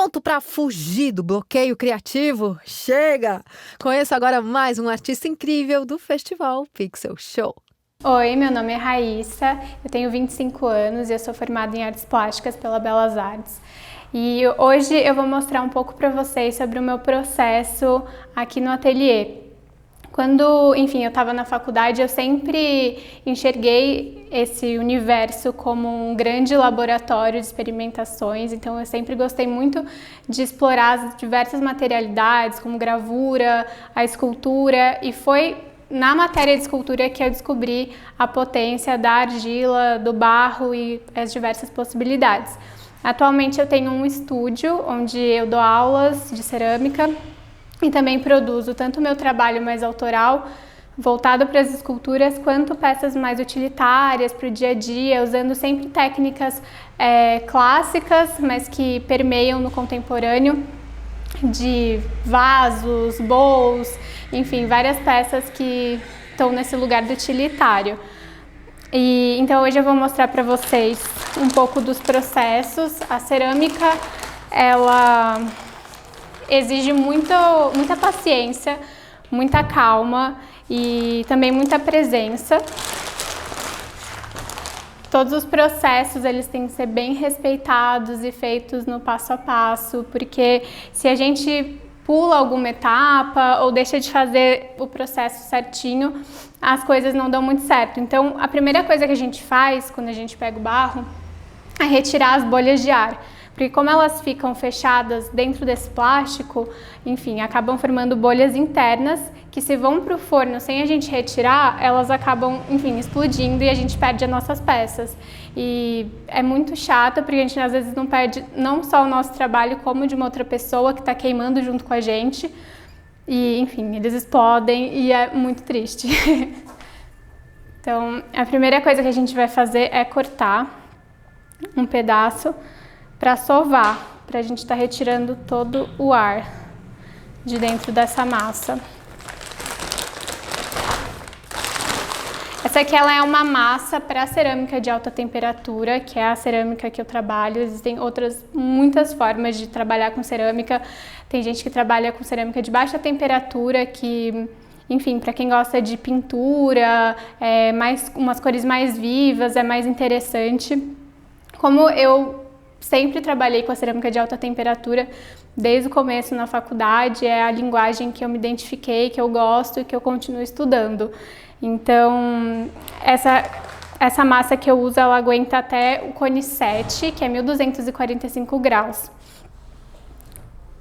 Pronto para fugir do bloqueio criativo? Chega! Conheço agora mais um artista incrível do Festival Pixel Show. Oi, meu nome é Raíssa, eu tenho 25 anos e eu sou formada em Artes Plásticas pela Belas Artes. E hoje eu vou mostrar um pouco para vocês sobre o meu processo aqui no ateliê. Quando, enfim, eu estava na faculdade, eu sempre enxerguei esse universo como um grande laboratório de experimentações, então eu sempre gostei muito de explorar as diversas materialidades, como gravura, a escultura, e foi na matéria de escultura que eu descobri a potência da argila, do barro e as diversas possibilidades. Atualmente eu tenho um estúdio onde eu dou aulas de cerâmica e também produzo tanto o meu trabalho mais autoral, voltado para as esculturas, quanto peças mais utilitárias para o dia a dia, usando sempre técnicas clássicas, mas que permeiam no contemporâneo, de vasos, bowls, enfim, várias peças que estão nesse lugar do utilitário. E então hoje eu vou mostrar para vocês um pouco dos processos. A cerâmica, ela exige muita paciência, muita calma e também muita presença. Todos os processos eles têm que ser bem respeitados e feitos no passo a passo, porque se a gente pula alguma etapa ou deixa de fazer o processo certinho, as coisas não dão muito certo. Então, a primeira coisa que a gente faz quando a gente pega o barro é retirar as bolhas de ar. Porque como elas ficam fechadas dentro desse plástico, enfim, acabam formando bolhas internas que, se vão para o forno sem a gente retirar, elas acabam, enfim, explodindo e a gente perde as nossas peças. E é muito chato porque a gente às vezes não perde não só o nosso trabalho, como de uma outra pessoa que está queimando junto com a gente. E, enfim, eles explodem e é muito triste. Então, a primeira coisa que a gente vai fazer é cortar um pedaço para sovar, para a gente estar retirando todo o ar de dentro dessa massa. Essa aqui ela é uma massa para cerâmica de alta temperatura, que é a cerâmica que eu trabalho. Existem muitas formas de trabalhar com cerâmica. Tem gente que trabalha com cerâmica de baixa temperatura, que, enfim, para quem gosta de pintura, umas cores mais vivas, é mais interessante. Como eu sempre trabalhei com a cerâmica de alta temperatura desde o começo na faculdade, é a linguagem que eu me identifiquei, que eu gosto e que eu continuo estudando. Então, essa massa que eu uso, ela aguenta até o cone 7, que é 1245 graus.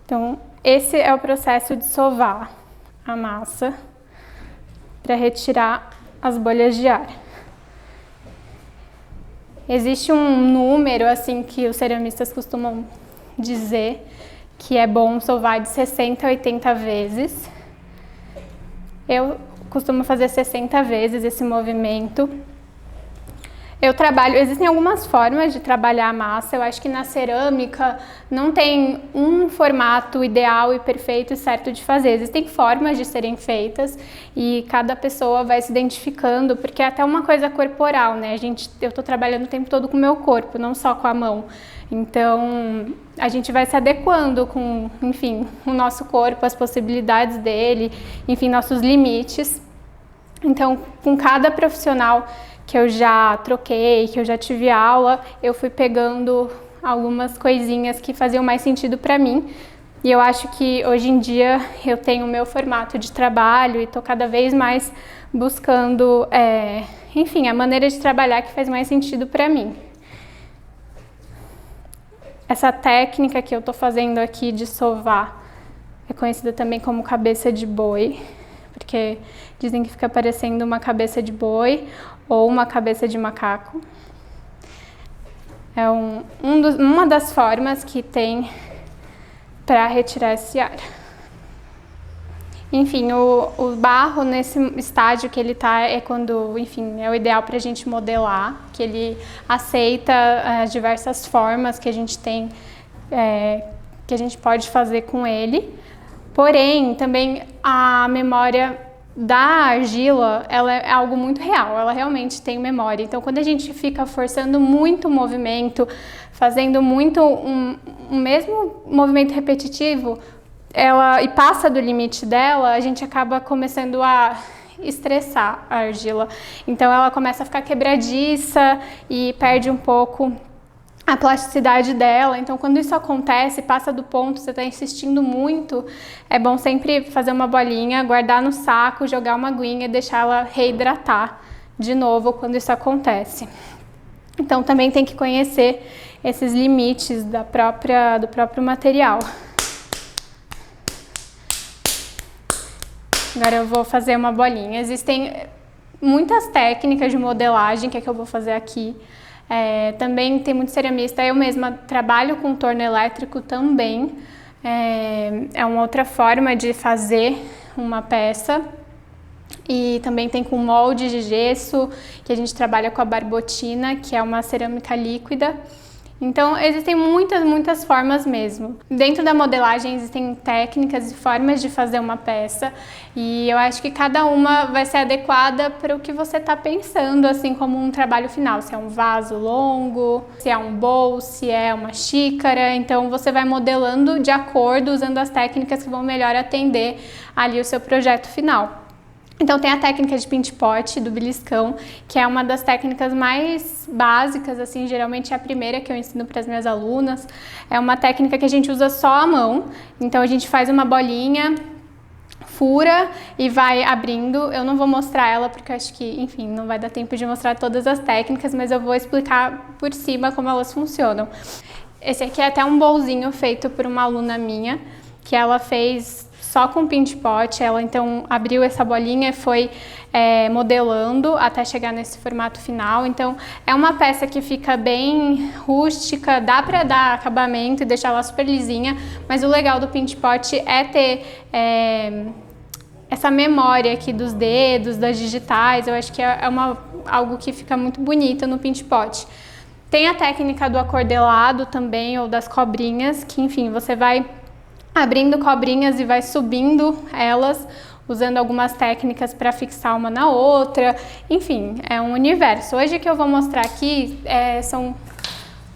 Então, esse é o processo de sovar a massa para retirar as bolhas de ar. Existe um número assim que os ceramistas costumam dizer que é bom sovar de 60 a 80 vezes. Eu costumo fazer 60 vezes esse movimento. Existem algumas formas de trabalhar a massa. Eu acho que na cerâmica não tem um formato ideal e perfeito e certo de fazer. Existem formas de serem feitas e cada pessoa vai se identificando, porque é até uma coisa corporal, né? Eu estou trabalhando o tempo todo com o meu corpo, não só com a mão. Então, a gente vai se adequando com, enfim, o nosso corpo, as possibilidades dele, enfim, nossos limites. Então, com cada profissional que eu já troquei, que eu já tive aula, eu fui pegando algumas coisinhas que faziam mais sentido para mim. E eu acho que hoje em dia eu tenho o meu formato de trabalho e estou cada vez mais buscando, enfim, a maneira de trabalhar que faz mais sentido para mim. Essa técnica que eu estou fazendo aqui de sovar é conhecida também como cabeça de boi, porque dizem que fica parecendo uma cabeça de boi ou uma cabeça de macaco. É uma das formas que tem para retirar esse ar. Enfim, o barro nesse estágio que ele está é quando, enfim, é o ideal para a gente modelar, que ele aceita as diversas formas que a gente tem, que a gente pode fazer com ele. Porém, também a memória da argila, ela é algo muito real, ela realmente tem memória. Então, quando a gente fica forçando muito o movimento, fazendo muito um mesmo movimento repetitivo, e passa do limite dela, a gente acaba começando a estressar a argila. Então, ela começa a ficar quebradiça e perde um pouco a plasticidade dela. Então, quando isso acontece, passa do ponto, você está insistindo muito, é bom sempre fazer uma bolinha, guardar no saco, jogar uma aguinha e deixar ela reidratar de novo quando isso acontece. Então, também tem que conhecer esses limites do próprio material. Agora eu vou fazer uma bolinha. Existem muitas técnicas de modelagem, que é que eu vou fazer aqui. Também tem muito ceramista, eu mesma trabalho com torno elétrico também, é uma outra forma de fazer uma peça, e também tem com molde de gesso, que a gente trabalha com a barbotina, que é uma cerâmica líquida. Então, existem muitas formas mesmo. Dentro da modelagem existem técnicas e formas de fazer uma peça, e eu acho que cada uma vai ser adequada para o que você está pensando, assim como um trabalho final. Se é um vaso longo, se é um bowl, se é uma xícara. Então, você vai modelando de acordo, usando as técnicas que vão melhor atender ali o seu projeto final. Então tem a técnica de pinch pot, do beliscão, que é uma das técnicas mais básicas, assim, geralmente é a primeira que eu ensino para as minhas alunas. É uma técnica que a gente usa só a mão, então a gente faz uma bolinha, fura e vai abrindo. Eu não vou mostrar ela porque eu acho que, enfim, não vai dar tempo de mostrar todas as técnicas, mas eu vou explicar por cima como elas funcionam. Esse aqui é até um bowlzinho feito por uma aluna minha, que ela fez só com pinch pot. Ela então abriu essa bolinha e foi modelando até chegar nesse formato final. Então é uma peça que fica bem rústica, dá para dar acabamento e deixar ela super lisinha, mas o legal do pinch pot é ter essa memória aqui dos dedos, das digitais. Eu acho que é algo que fica muito bonito no pinch pot. Tem a técnica do acordelado também, ou das cobrinhas, que enfim, você vai abrindo cobrinhas e vai subindo elas, usando algumas técnicas para fixar uma na outra. Enfim, é um universo. Hoje o que eu vou mostrar aqui são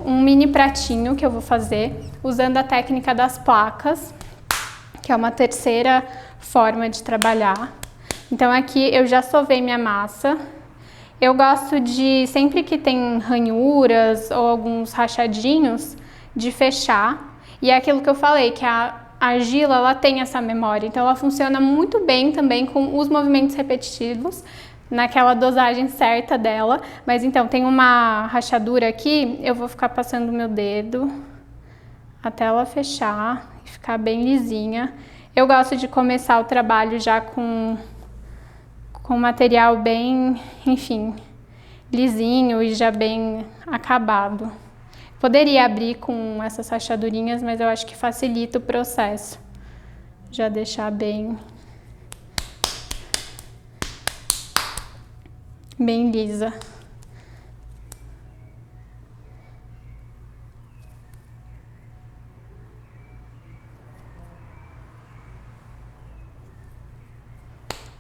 um mini pratinho que eu vou fazer, usando a técnica das placas, que é uma terceira forma de trabalhar. Então aqui eu já sovei minha massa. Eu gosto de, sempre que tem ranhuras ou alguns rachadinhos, de fechar. E é aquilo que eu falei, que a argila, ela tem essa memória, então ela funciona muito bem também com os movimentos repetitivos, naquela dosagem certa dela. Mas então, tem uma rachadura aqui, eu vou ficar passando o meu dedo até ela fechar e ficar bem lisinha. Eu gosto de começar o trabalho já com material bem, enfim, lisinho e já bem acabado. Poderia abrir com essas rachadurinhas, mas eu acho que facilita o processo. Já deixar bem lisa.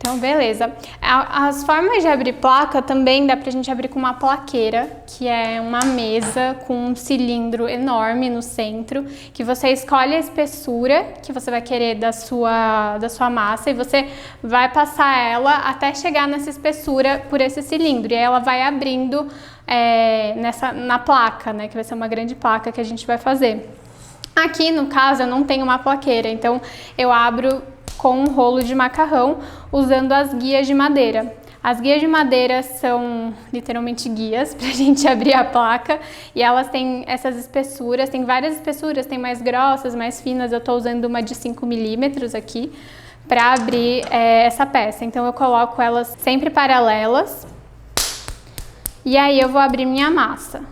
Então, beleza. As formas de abrir placa também dá pra gente abrir com uma plaqueira, que é uma mesa com um cilindro enorme no centro, que você escolhe a espessura que você vai querer da sua massa e você vai passar ela até chegar nessa espessura por esse cilindro. E aí ela vai abrindo na placa, né, que vai ser uma grande placa que a gente vai fazer. Aqui, no caso, eu não tenho uma plaqueira, então eu abro com um rolo de macarrão, usando as guias de madeira. As guias de madeira são literalmente guias para a gente abrir a placa, e elas têm essas espessuras, tem várias espessuras, tem mais grossas, mais finas. Eu estou usando uma de 5 milímetros aqui para abrir essa peça. Então eu coloco elas sempre paralelas, e aí eu vou abrir minha massa.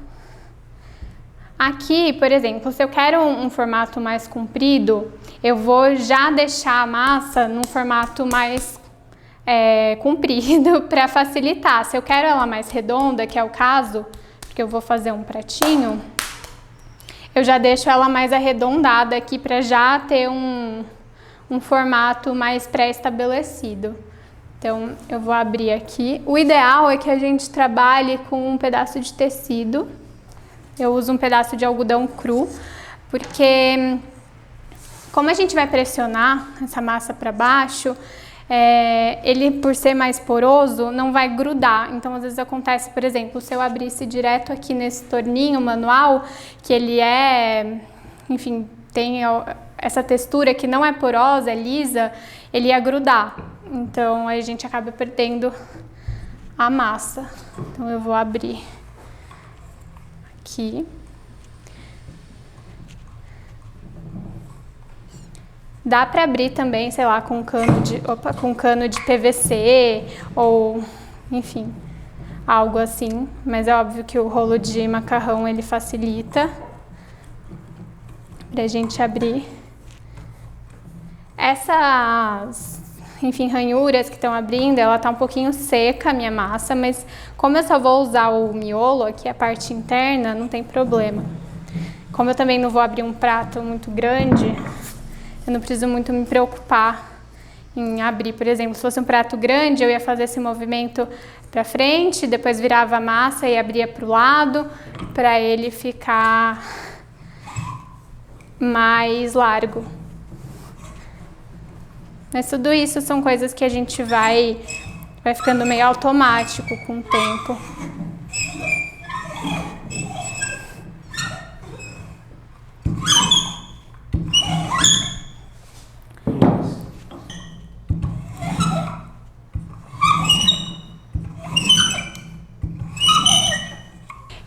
Aqui, por exemplo, se eu quero um formato mais comprido, eu vou já deixar a massa num formato mais comprido para facilitar. Se eu quero ela mais redonda, que é o caso, porque eu vou fazer um pratinho, eu já deixo ela mais arredondada aqui para já ter um formato mais pré-estabelecido. Então, eu vou abrir aqui. O ideal é que a gente trabalhe com um pedaço de tecido. Eu uso um pedaço de algodão cru, porque como a gente vai pressionar essa massa para baixo, ele, por ser mais poroso, não vai grudar. Então, às vezes acontece, por exemplo, se eu abrisse direto aqui nesse torninho manual, que ele enfim, tem essa textura que não é porosa, é lisa, ele ia grudar. Então, a gente acaba perdendo a massa. Então, eu vou abrir aqui. Dá para abrir também, sei lá, com cano de PVC ou, enfim, algo assim. Mas é óbvio que o rolo de macarrão, ele facilita pra gente abrir. Essas, enfim, ranhuras que estão abrindo, ela tá um pouquinho seca a minha massa, mas como eu só vou usar o miolo, aqui a parte interna, não tem problema. Como eu também não vou abrir um prato muito grande, eu não preciso muito me preocupar em abrir. Por exemplo, se fosse um prato grande, eu ia fazer esse movimento para frente, depois virava a massa e abria para o lado, para ele ficar mais largo. Mas tudo isso são coisas que a gente vai ficando meio automático com o tempo.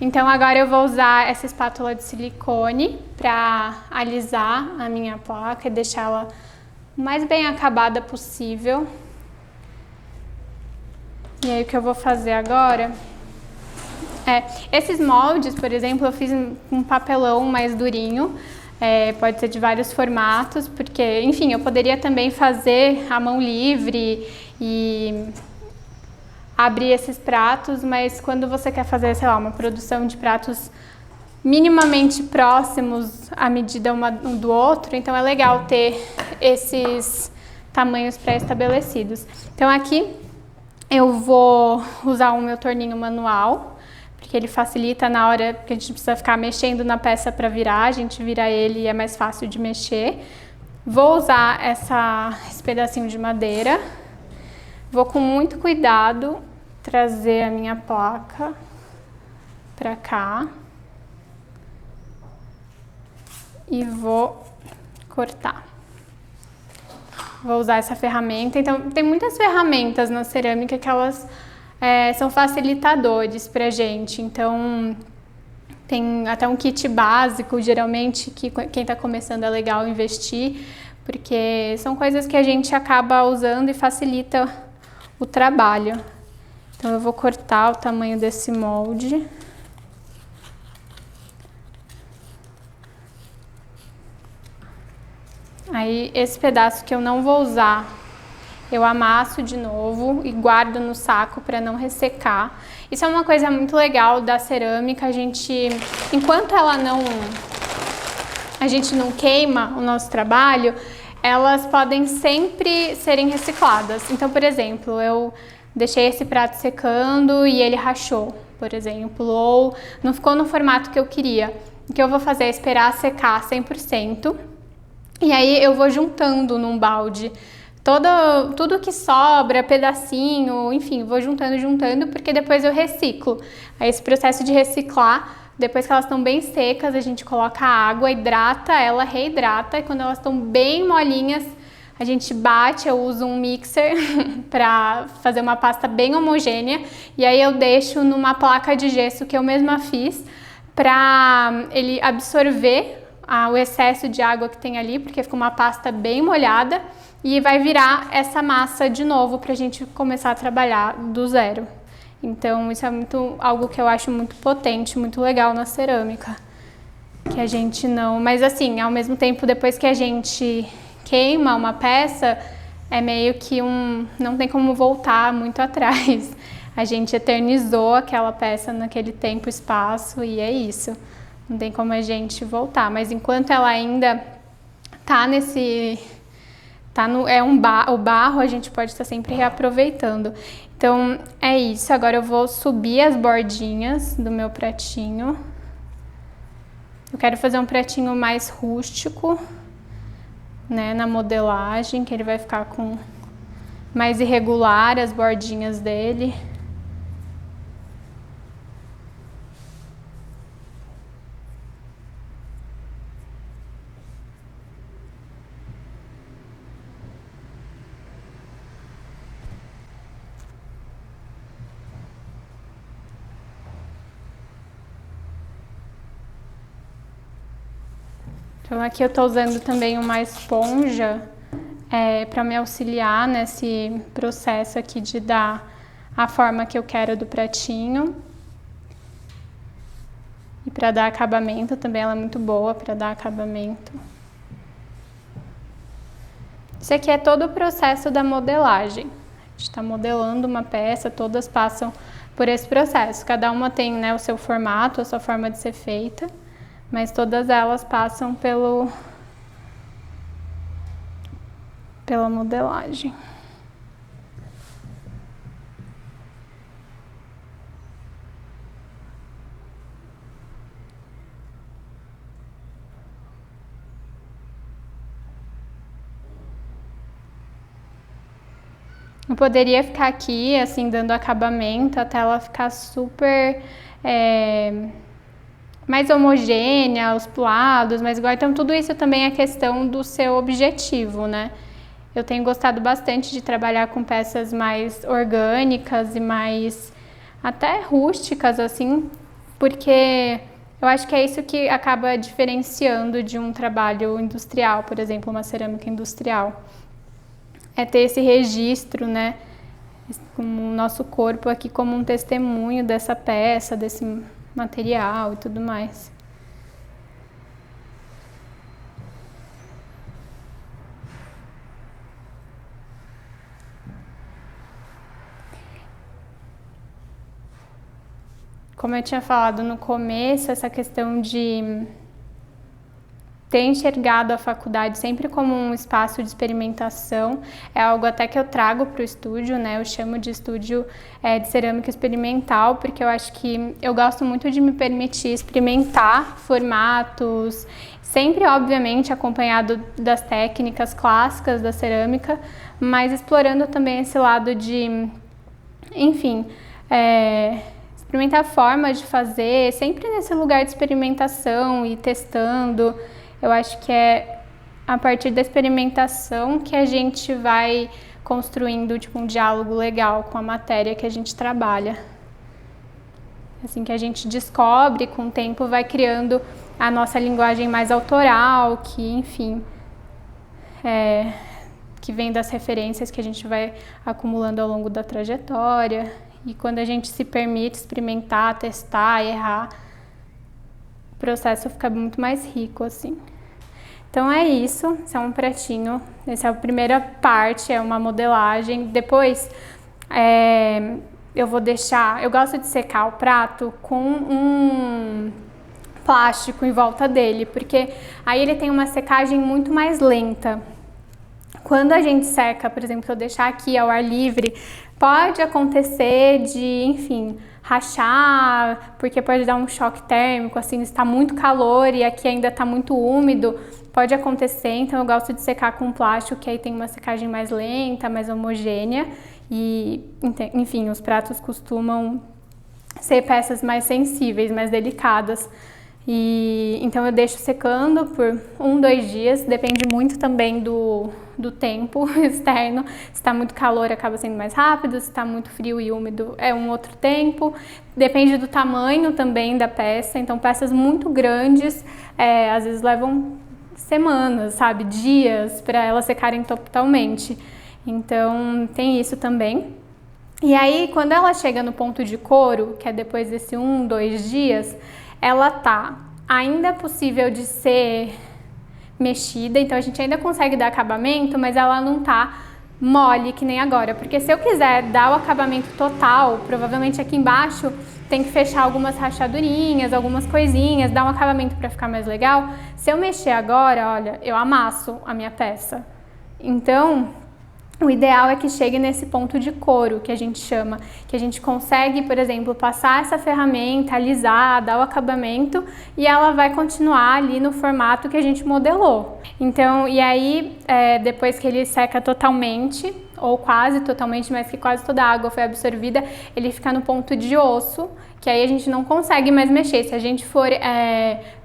Então agora eu vou usar essa espátula de silicone para alisar a minha placa e deixá-la o mais bem acabada possível. E aí o que eu vou fazer agora esses moldes, por exemplo, eu fiz um papelão mais durinho, pode ser de vários formatos, porque, enfim, eu poderia também fazer à mão livre e abrir esses pratos, mas quando você quer fazer, sei lá, uma produção de pratos minimamente próximos à medida um do outro, então é legal ter esses tamanhos pré-estabelecidos. Então aqui eu vou usar o meu torninho manual, porque ele facilita na hora que a gente precisa ficar mexendo na peça para virar, a gente vira ele e é mais fácil de mexer. Vou usar esse pedacinho de madeira, vou com muito cuidado trazer a minha placa para cá e vou cortar. Vou usar essa ferramenta. Então, tem muitas ferramentas na cerâmica que elas são facilitadores pra gente. Então, tem até um kit básico, geralmente, que quem tá começando é legal investir, porque são coisas que a gente acaba usando e facilita o trabalho. Então, eu vou cortar o tamanho desse molde. Aí, esse pedaço que eu não vou usar, eu amasso de novo e guardo no saco para não ressecar. Isso é uma coisa muito legal da cerâmica, enquanto a gente não queima o nosso trabalho, elas podem sempre serem recicladas. Então, por exemplo, eu deixei esse prato secando e ele rachou, por exemplo, ou não ficou no formato que eu queria. O que eu vou fazer é esperar secar 100%. E aí eu vou juntando num balde tudo que sobra, pedacinho, enfim, vou juntando, porque depois eu reciclo. Aí esse processo de reciclar, depois que elas estão bem secas, a gente coloca água, hidrata ela, reidrata, e quando elas estão bem molinhas, a gente bate, eu uso um mixer para fazer uma pasta bem homogênea, e aí eu deixo numa placa de gesso que eu mesma fiz, para ele absorver o excesso de água que tem ali, porque fica uma pasta bem molhada, e vai virar essa massa de novo para a gente começar a trabalhar do zero. Então isso é algo que eu acho muito potente, muito legal na cerâmica, que a gente não... Mas assim, ao mesmo tempo, depois que a gente queima uma peça, é meio que não tem como voltar muito atrás. A gente eternizou aquela peça naquele tempo e espaço e é isso. Não tem como a gente voltar, mas enquanto ela ainda tá O barro a gente pode estar sempre reaproveitando. Então é isso. Agora eu vou subir as bordinhas do meu pratinho. Eu quero fazer um pratinho mais rústico, né, na modelagem, que ele vai ficar com mais irregular as bordinhas dele. Então aqui eu tô usando também uma esponja para me auxiliar nesse processo aqui de dar a forma que eu quero do pratinho. E para dar acabamento também, ela é muito boa para dar acabamento. Isso aqui é todo o processo da modelagem. A gente está modelando uma peça, todas passam por esse processo. Cada uma tem, né, o seu formato, a sua forma de ser feita, mas todas elas passam pela modelagem. Eu poderia ficar aqui, assim, dando acabamento até ela ficar super mais homogênea, os lados, mais igual. Então, tudo isso também é questão do seu objetivo, né? Eu tenho gostado bastante de trabalhar com peças mais orgânicas e mais até rústicas, assim, porque eu acho que é isso que acaba diferenciando de um trabalho industrial, por exemplo, uma cerâmica industrial. É ter esse registro, né, com o nosso corpo aqui como um testemunho dessa peça, desse material e tudo mais. Como eu tinha falado no começo, essa questão de ter enxergado a faculdade sempre como um espaço de experimentação é algo até que eu trago para o estúdio, né? Eu chamo de estúdio de cerâmica experimental, porque eu acho que eu gosto muito de me permitir experimentar formatos, sempre, obviamente, acompanhado das técnicas clássicas da cerâmica, mas explorando também esse lado de, enfim, experimentar formas de fazer, sempre nesse lugar de experimentação e testando. Eu acho que é a partir da experimentação que a gente vai construindo tipo, um diálogo legal com a matéria que a gente trabalha. Assim que a gente descobre, com o tempo vai criando a nossa linguagem mais autoral, que, enfim, que vem das referências que a gente vai acumulando ao longo da trajetória. E quando a gente se permite experimentar, testar, errar, o processo fica muito mais rico, assim. Então é isso, esse é um pratinho, essa é a primeira parte, é uma modelagem. Depois eu vou deixar, eu gosto de secar o prato com um plástico em volta dele, porque aí ele tem uma secagem muito mais lenta. Quando a gente seca, por exemplo, se eu deixar aqui ao ar livre, pode acontecer de, enfim, rachar, porque pode dar um choque térmico, assim, está muito calor e aqui ainda está muito úmido, pode acontecer. Então eu gosto de secar com plástico, que aí tem uma secagem mais lenta, mais homogênea e, enfim, os pratos costumam ser peças mais sensíveis, mais delicadas. E então eu deixo secando por 1-2 dias, depende muito também do tempo externo. Se está muito calor acaba sendo mais rápido, se está muito frio e úmido é um outro tempo. Depende do tamanho também da peça, então peças muito grandes às vezes levam semanas, sabe, dias para elas secarem totalmente. Então tem isso também. E aí quando ela chega no ponto de couro, que é depois desse 1-2 dias, ela tá ainda possível de ser mexida, então a gente ainda consegue dar acabamento, mas ela não tá mole que nem agora, porque se eu quiser dar o acabamento total, provavelmente aqui embaixo tem que fechar algumas rachadurinhas, algumas coisinhas, dar um acabamento para ficar mais legal. Se eu mexer agora, olha, eu amasso a minha peça. Então, o ideal é que chegue nesse ponto de couro, que a gente chama, que a gente consegue, por exemplo, passar essa ferramenta, alisar, dar o acabamento e ela vai continuar ali no formato que a gente modelou. Então, e aí, depois que ele seca totalmente, ou quase totalmente, mas que quase toda a água foi absorvida, ele fica no ponto de osso, que aí a gente não consegue mais mexer. Se a gente for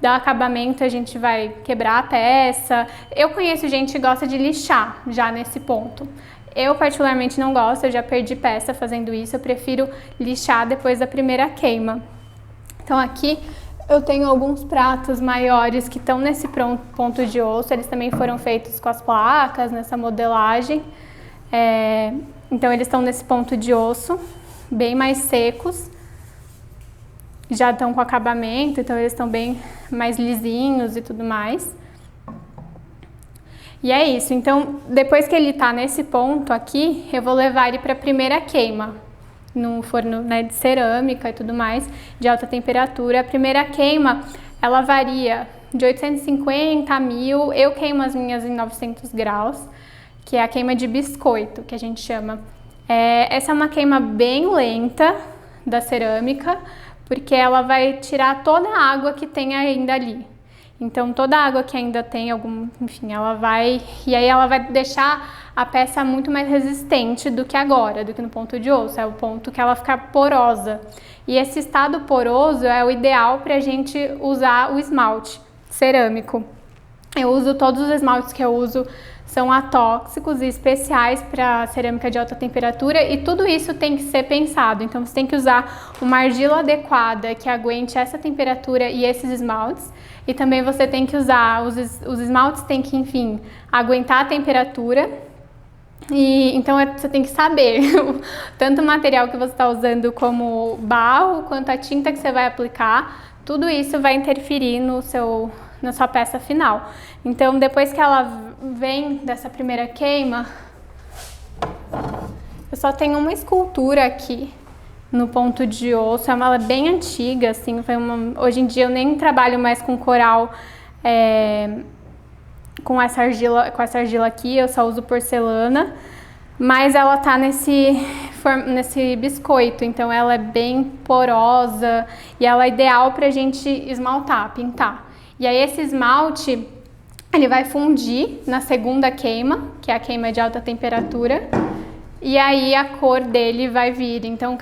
dar o acabamento, a gente vai quebrar a peça. Eu conheço gente que gosta de lixar já nesse ponto. Eu particularmente não gosto, eu já perdi peça fazendo isso, eu prefiro lixar depois da primeira queima. Então aqui eu tenho alguns pratos maiores que estão nesse ponto de osso, eles também foram feitos com as placas, nessa modelagem. Então eles estão nesse ponto de osso, bem mais secos. Já estão com acabamento, então eles estão bem mais lisinhos e tudo mais. E é isso, então depois que ele tá nesse ponto aqui, eu vou levar ele para a primeira queima, no forno, né, de cerâmica e tudo mais, de alta temperatura. A primeira queima, ela varia de 850 a 1000, eu queimo as minhas em 900 graus, que é a queima de biscoito, que a gente chama. Essa é uma queima bem lenta da cerâmica, porque ela vai tirar toda a água que tem ainda ali. Então toda a água que ainda tem enfim, ela vai deixar a peça muito mais resistente do que agora, do que no ponto de osso, é o ponto que ela fica porosa. E esse estado poroso é o ideal para a gente usar o esmalte cerâmico. Eu uso todos os esmaltes que eu uso são atóxicos e especiais para cerâmica de alta temperatura e tudo isso tem que ser pensado. Então você tem que usar uma argila adequada que aguente essa temperatura e esses esmaltes. E também você tem que usar, os esmaltes têm que, enfim, aguentar a temperatura. E então você tem que saber tanto o material que você está usando como barro, quanto a tinta que você vai aplicar. Tudo isso vai interferir na sua peça final. Então, depois que ela vem dessa primeira queima, eu só tenho uma escultura aqui no ponto de osso. Ela é bem antiga, assim, hoje em dia eu nem trabalho mais com coral com essa argila aqui, eu só uso porcelana, mas ela tá nesse biscoito, então ela é bem porosa e ela é ideal pra gente esmaltar, pintar. E aí esse esmalte, ele vai fundir na segunda queima, que é a queima de alta temperatura, e aí a cor dele vai vir. Então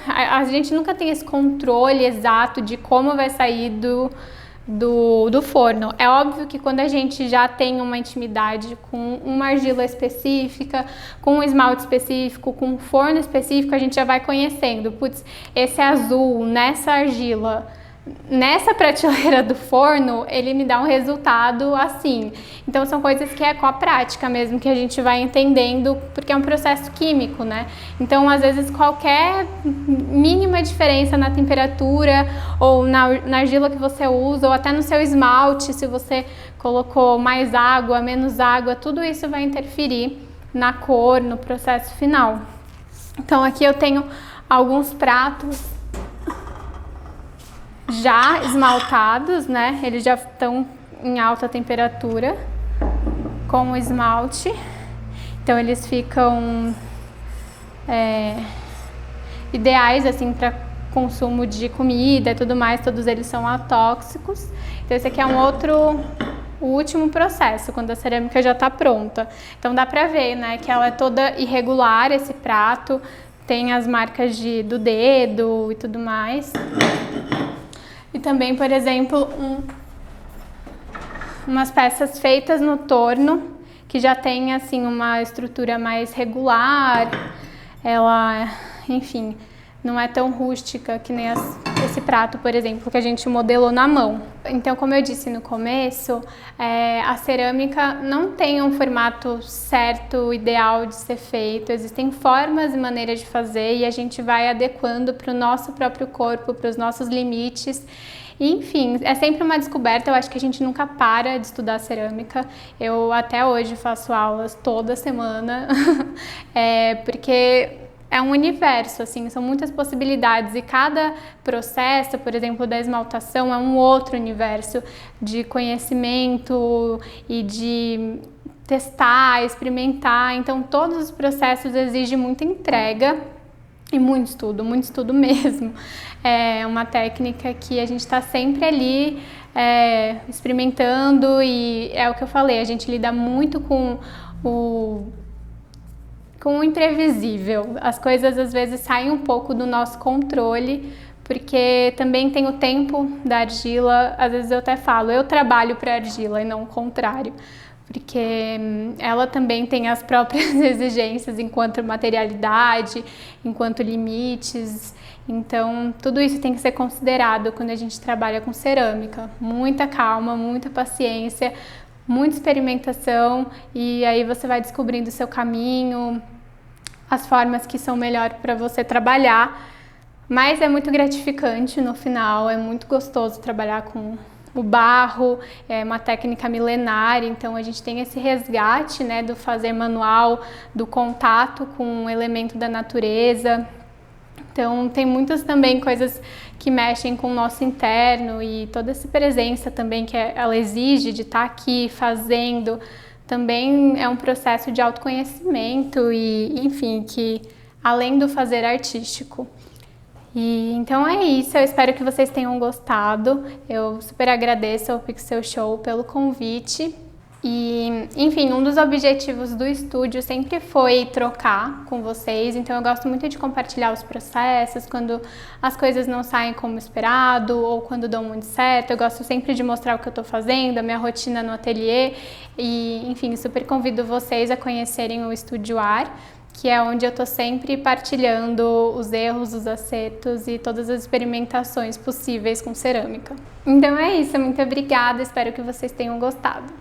a gente nunca tem esse controle exato de como vai sair do forno. É óbvio que quando a gente já tem uma intimidade com uma argila específica, com um esmalte específico, com um forno específico, a gente já vai conhecendo. Putz, esse azul nessa argila, nessa prateleira do forno, ele me dá um resultado assim. Então são coisas que é com a prática mesmo que a gente vai entendendo, porque é um processo químico, né? Então às vezes qualquer mínima diferença na temperatura ou na argila que você usa, ou até no seu esmalte, se você colocou mais água, menos água, tudo isso vai interferir na cor, no processo final. Então aqui eu tenho alguns pratos já esmaltados, né? Eles já estão em alta temperatura com o esmalte. Então eles ficam ideais assim para consumo de comida e tudo mais. Todos eles são atóxicos. Então esse aqui é o último processo, quando a cerâmica já está pronta. Então dá para ver, né, que ela é toda irregular, esse prato. Tem as marcas do dedo e tudo mais. E também, por exemplo, umas peças feitas no torno, que já tem assim uma estrutura mais regular, ela, enfim, não é tão rústica que nem esse prato, por exemplo, que a gente modelou na mão. Então, como eu disse no começo, a cerâmica não tem um formato certo, ideal de ser feito. Existem formas e maneiras de fazer e a gente vai adequando para o nosso próprio corpo, para os nossos limites. E, enfim, é sempre uma descoberta. Eu acho que a gente nunca para de estudar cerâmica. Eu até hoje faço aulas toda semana, porque é um universo, assim, são muitas possibilidades e cada processo, por exemplo, da esmaltação é um outro universo de conhecimento e de testar, experimentar. Então todos os processos exigem muita entrega e muito estudo mesmo. É uma técnica que a gente está sempre ali experimentando, e é o que eu falei, a gente lida muito com o imprevisível. As coisas às vezes saem um pouco do nosso controle, porque também tem o tempo da argila. Às vezes eu até falo, eu trabalho para a argila e não o contrário, porque ela também tem as próprias exigências enquanto materialidade, enquanto limites. Então, tudo isso tem que ser considerado quando a gente trabalha com cerâmica. Muita calma, muita paciência, muita experimentação, e aí você vai descobrindo o seu caminho, as formas que são melhor para você trabalhar. Mas é muito gratificante no final, é muito gostoso trabalhar com o barro, é uma técnica milenar, então a gente tem esse resgate, né, do fazer manual, do contato com um elemento da natureza. Então tem muitas também coisas que mexem com o nosso interno, e toda essa presença também que ela exige de estar aqui fazendo, também é um processo de autoconhecimento e, enfim, que além do fazer artístico. E então é isso, eu espero que vocês tenham gostado. Eu super agradeço ao Pixel Show pelo convite. E, enfim, um dos objetivos do estúdio sempre foi trocar com vocês, então eu gosto muito de compartilhar os processos, quando as coisas não saem como esperado ou quando dão muito certo. Eu gosto sempre de mostrar o que eu tô fazendo, a minha rotina no ateliê, e, enfim, super convido vocês a conhecerem o Estúdio Ar, que é onde eu tô sempre partilhando os erros, os acertos e todas as experimentações possíveis com cerâmica. Então é isso, muito obrigada, espero que vocês tenham gostado.